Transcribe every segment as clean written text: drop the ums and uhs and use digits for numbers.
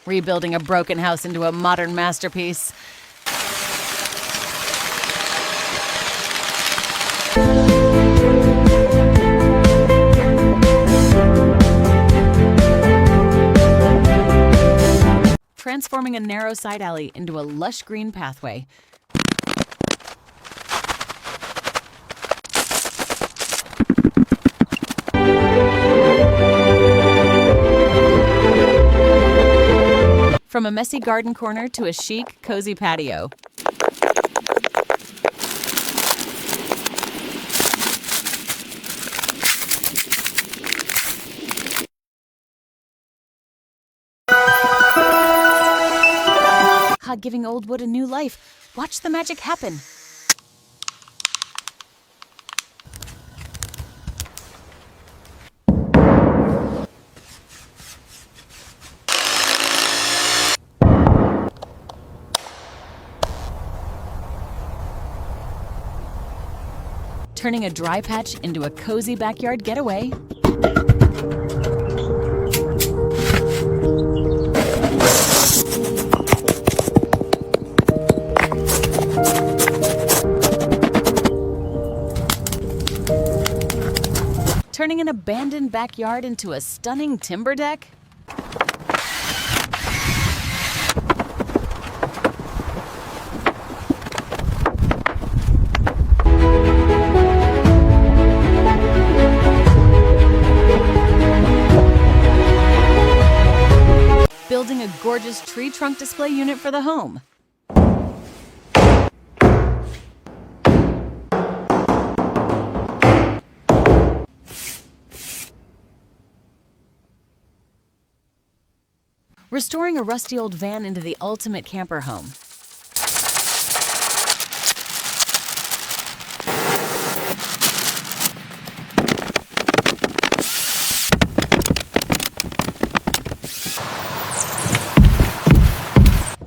rebuilding a broken house into a modern masterpiece. Transforming a narrow side alley into a lush green pathway. From a messy garden corner to a chic, cozy patio. Giving old wood a new life. Watch the magic happen. Turning a dry patch into a cozy backyard getaway. Turning an abandoned backyard into a stunning timber deck. Building a gorgeous tree trunk display unit for the home. Restoring a rusty old van into the ultimate camper home.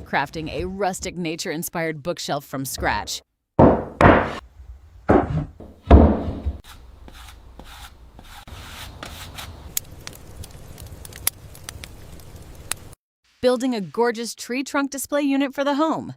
Crafting a rustic nature-inspired bookshelf from scratch. Building a gorgeous tree trunk display unit for the home.